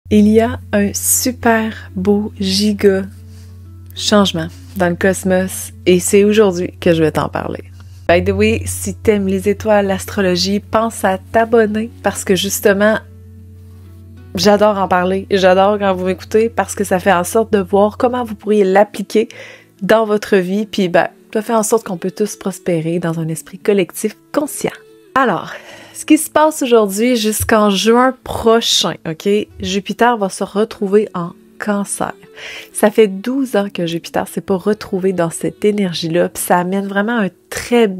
Il y a un super beau giga changement dans le cosmos et c'est aujourd'hui que je vais t'en parler. By the way, si t'aimes les étoiles, l'astrologie, pense à t'abonner parce que justement, j'adore en parler. J'adore quand vous m'écoutez parce que ça fait en sorte de voir comment vous pourriez l'appliquer dans votre vie puis ça fait en sorte qu'on peut tous prospérer dans un esprit collectif conscient. Alors, ce qui se passe aujourd'hui jusqu'en juin prochain, OK? Jupiter va se retrouver en Cancer. Ça fait 12 ans que Jupiter s'est pas retrouvé dans cette énergie-là, puis ça amène vraiment un très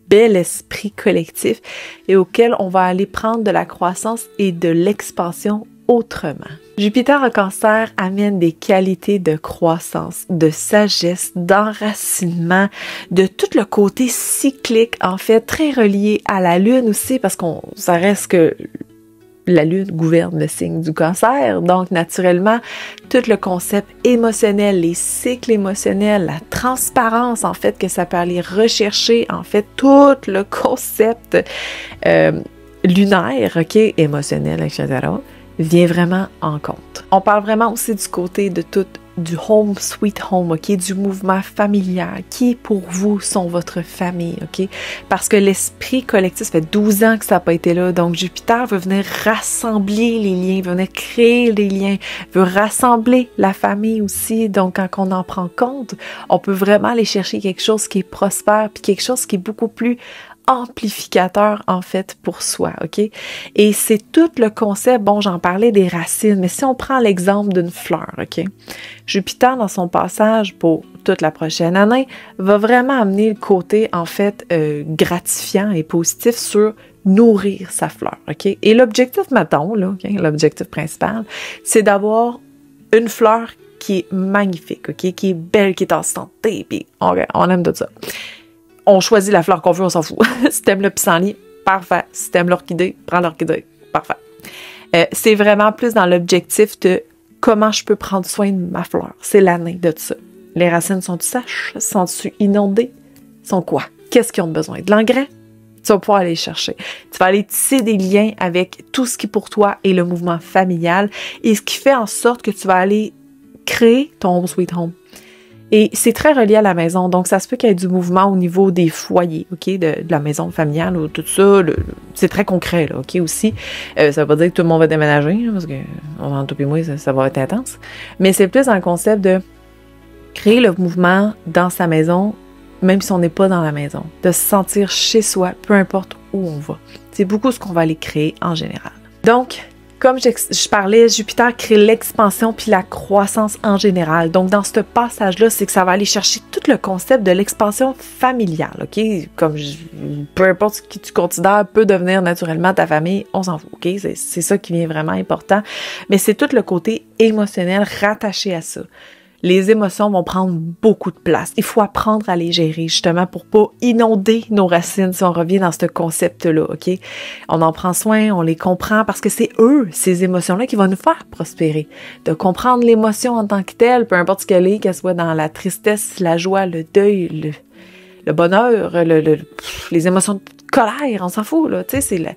bel esprit collectif et auquel on va aller prendre de la croissance et de l'expansion autrement. Jupiter en Cancer amène des qualités de croissance, de sagesse, d'enracinement, de tout le côté cyclique, en fait, très relié à la Lune aussi, parce ça reste que la Lune gouverne le signe du Cancer, donc naturellement, tout le concept émotionnel, les cycles émotionnels, la transparence, en fait, que ça peut aller rechercher, en fait, tout le concept lunaire, OK, émotionnel, etc., vient vraiment en compte. On parle vraiment aussi du côté de tout, du home sweet home, OK, du mouvement familial, qui pour vous sont votre famille, OK? Parce que l'esprit collectif, ça fait 12 ans que ça n'a pas été là, donc Jupiter veut venir rassembler les liens, veut venir créer les liens, veut rassembler la famille aussi, donc quand on en prend compte, on peut vraiment aller chercher quelque chose qui est prospère, puis quelque chose qui est beaucoup plus amplificateur, en fait, pour soi, OK? Et c'est tout le concept, bon, j'en parlais des racines, mais si on prend l'exemple d'une fleur, OK? Jupiter, dans son passage pour toute la prochaine année, va vraiment amener le côté, en fait, gratifiant et positif sur nourrir sa fleur, OK? Et l'objectif, mettons, là, OK? L'objectif principal, c'est d'avoir une fleur qui est magnifique, OK? Qui est belle, qui est en santé, puis on aime tout ça. On choisit la fleur qu'on veut, on s'en fout. Si t'aimes le pissenlit, parfait. Si t'aimes l'orchidée, prends l'orchidée, parfait. C'est vraiment plus dans l'objectif de comment je peux prendre soin de ma fleur. C'est l'année de ça. Les racines sont-tu sèches? Sont-tu inondées? Sont quoi? Qu'est-ce qu'ils ont besoin? De l'engrais? Tu vas pouvoir aller chercher. Tu vas aller tisser des liens avec tout ce qui pour toi est le mouvement familial et ce qui fait en sorte que tu vas aller créer ton home sweet home. Et c'est très relié à la maison, donc ça se peut qu'il y ait du mouvement au niveau des foyers, OK, de la maison familiale ou tout ça. C'est très concret, là, OK, aussi. Ça veut pas dire que tout le monde va déménager, hein, parce que entre toi et moi, ça va être intense. Mais c'est plus dans le concept de créer le mouvement dans sa maison, même si on n'est pas dans la maison. De se sentir chez soi, peu importe où on va. C'est beaucoup ce qu'on va aller créer en général. Donc, comme je parlais, Jupiter crée l'expansion puis la croissance en général. Donc, dans ce passage-là, c'est que ça va aller chercher tout le concept de l'expansion familiale, OK? Comme peu importe qui tu considères peut devenir naturellement ta famille, on s'en fout, OK? C'est ça qui vient vraiment important. Mais c'est tout le côté émotionnel rattaché à ça. Les émotions vont prendre beaucoup de place. Il faut apprendre à les gérer, justement, pour pas inonder nos racines, si on revient dans ce concept-là, OK? On en prend soin, on les comprend, parce que c'est eux, ces émotions-là, qui vont nous faire prospérer. De comprendre l'émotion en tant que telle, peu importe ce qu'elle est, qu'elle soit dans la tristesse, la joie, le deuil, le bonheur, les émotions de colère, on s'en fout, là, tu sais,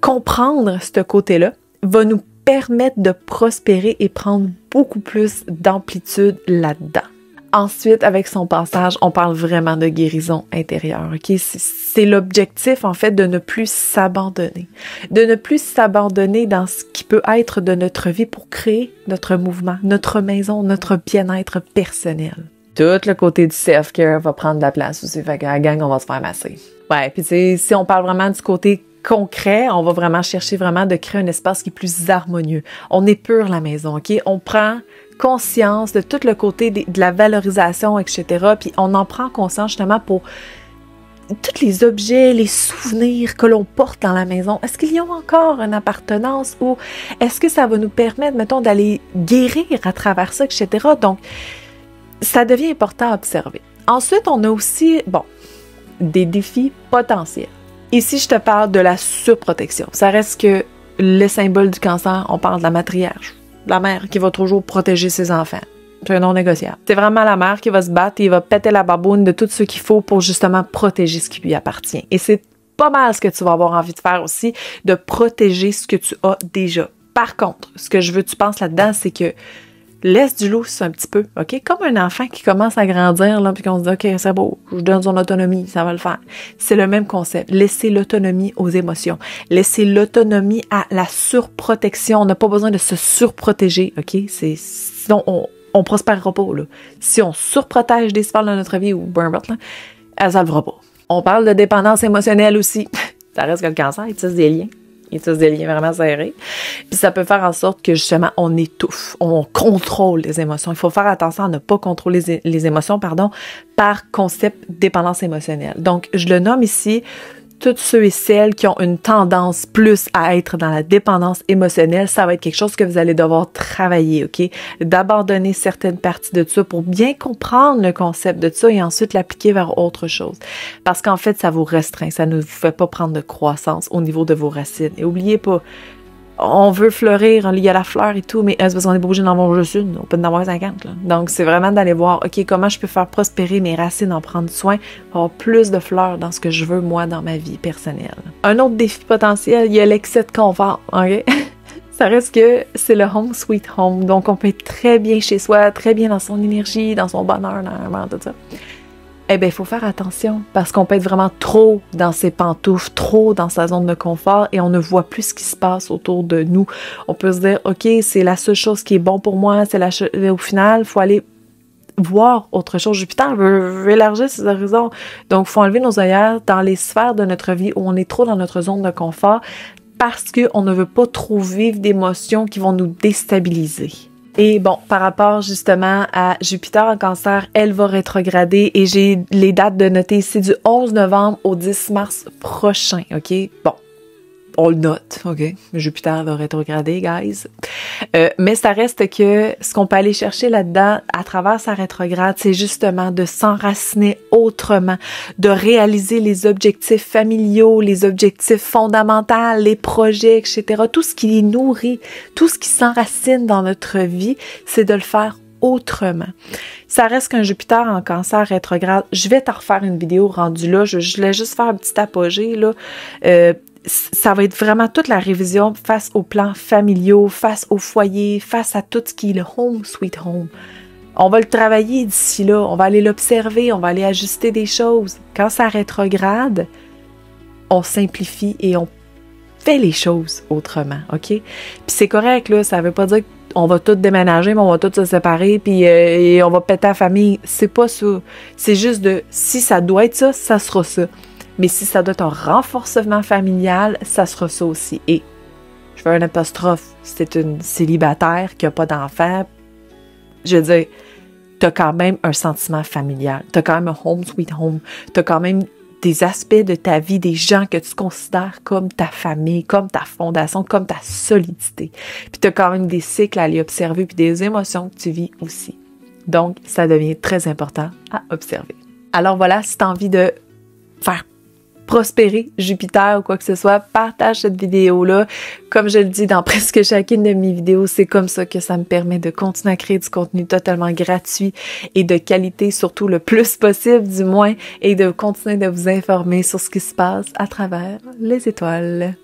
comprendre ce côté-là va nous permettre de prospérer et prendre beaucoup plus d'amplitude là-dedans. Ensuite, avec son passage, on parle vraiment de guérison intérieure, OK? C'est l'objectif, en fait, de ne plus s'abandonner. De ne plus s'abandonner dans ce qui peut être de notre vie pour créer notre mouvement, notre maison, notre bien-être personnel. Tout le côté du self-care va prendre de la place aussi, fait qu'à la gang, on va se faire masser. Ouais, puis tu sais, si on parle vraiment du côté concret, on va vraiment chercher vraiment de créer un espace qui est plus harmonieux. On épure la maison, OK? On prend conscience de tout le côté de la valorisation, etc. Puis on en prend conscience justement pour tous les objets, les souvenirs que l'on porte dans la maison. Est-ce qu'ils y ont encore une appartenance ou est-ce que ça va nous permettre, mettons, d'aller guérir à travers ça, etc. Donc, ça devient important à observer. Ensuite, on a aussi, des défis potentiels. Ici, je te parle de la surprotection. Ça reste que le symbole du cancer, on parle de la matriarche, la mère qui va toujours protéger ses enfants. C'est non négociable. C'est vraiment la mère qui va se battre et va péter la baboune de tout ce qu'il faut pour justement protéger ce qui lui appartient. Et c'est pas mal ce que tu vas avoir envie de faire aussi, de protéger ce que tu as déjà. Par contre, ce que je veux que tu penses là-dedans, c'est que laisse du lousse un petit peu, OK? Comme un enfant qui commence à grandir, là, puis qu'on se dit, OK, c'est beau, je donne son autonomie, ça va le faire. C'est le même concept. Laissez l'autonomie aux émotions. Laissez l'autonomie à la surprotection. On n'a pas besoin de se surprotéger, OK? Sinon, on prospérera pas, là. Si on surprotège des sphères de notre vie ou burn-out, là, ça le fera pas. On parle de dépendance émotionnelle aussi. Ça reste que le cancer, il tisse des liens. Il tisse des liens vraiment serrés. Puis ça peut faire en sorte que justement, on étouffe, on contrôle les émotions. Il faut faire attention à ne pas contrôler les émotions, par concept dépendance émotionnelle. Donc, je le nomme ici, tous ceux et celles qui ont une tendance plus à être dans la dépendance émotionnelle, ça va être quelque chose que vous allez devoir travailler, OK? D'abandonner certaines parties de ça pour bien comprendre le concept de ça et ensuite l'appliquer vers autre chose. Parce qu'en fait, ça vous restreint, ça ne vous fait pas prendre de croissance au niveau de vos racines. Et oubliez pas, on veut fleurir, il y a la fleur et tout, mais c'est parce qu'on n'est pas obligé d'en avoir juste une, on peut en avoir 50. Là. Donc, c'est vraiment d'aller voir, OK, comment je peux faire prospérer mes racines, en prendre soin, pour avoir plus de fleurs dans ce que je veux, moi, dans ma vie personnelle. Un autre défi potentiel, il y a l'excès de confort, OK? Ça reste que c'est le home sweet home, donc on peut être très bien chez soi, très bien dans son énergie, dans son bonheur, dans tout ça. Eh bien, il faut faire attention parce qu'on peut être vraiment trop dans ses pantoufles, trop dans sa zone de confort et on ne voit plus ce qui se passe autour de nous. On peut se dire, OK, c'est la seule chose qui est bon pour moi, au final, il faut aller voir autre chose. Jupiter veut élargir ses horizons. Donc, il faut enlever nos œillères dans les sphères de notre vie où on est trop dans notre zone de confort parce qu'on ne veut pas trop vivre d'émotions qui vont nous déstabiliser. Et bon, par rapport justement à Jupiter en Cancer, elle va rétrograder et j'ai les dates de noter ici du 11 novembre au 10 mars prochain, OK? Bon, on le note, OK? Jupiter va rétrograder, guys. Mais ça reste que ce qu'on peut aller chercher là-dedans, à travers sa rétrograde, c'est justement de s'enraciner autrement, de réaliser les objectifs familiaux, les objectifs fondamentaux, les projets, etc. Tout ce qui les nourrit, tout ce qui s'enracine dans notre vie, c'est de le faire autrement. Ça reste qu'un Jupiter en Cancer rétrograde. Je vais te refaire une vidéo rendue là. Je voulais juste faire un petit apogée, là. Ça va être vraiment toute la révision face aux plans familiaux, face au foyer, face à tout ce qui est le home sweet home. On va le travailler d'ici là, on va aller l'observer, on va aller ajuster des choses. Quand ça rétrograde, on simplifie et on fait les choses autrement, OK? Puis c'est correct, là, ça veut pas dire qu'on va tous déménager, mais on va tous se séparer, puis et on va péter la famille. C'est pas ça. C'est juste si ça doit être ça, ça sera ça. Mais si ça doit être un renforcement familial, ça sera ça aussi. Et je fais un apostrophe, c'est une célibataire qui n'a pas d'enfant. Je veux dire, tu as quand même un sentiment familial. Tu as quand même un home sweet home. Tu as quand même des aspects de ta vie, des gens que tu considères comme ta famille, comme ta fondation, comme ta solidité. Puis tu as quand même des cycles à aller observer, puis des émotions que tu vis aussi. Donc, ça devient très important à observer. Alors voilà, si tu as envie de faire prospérer Jupiter ou quoi que ce soit, partage cette vidéo-là. Comme je le dis dans presque chacune de mes vidéos, c'est comme ça que ça me permet de continuer à créer du contenu totalement gratuit et de qualité, surtout le plus possible du moins, et de continuer de vous informer sur ce qui se passe à travers les étoiles.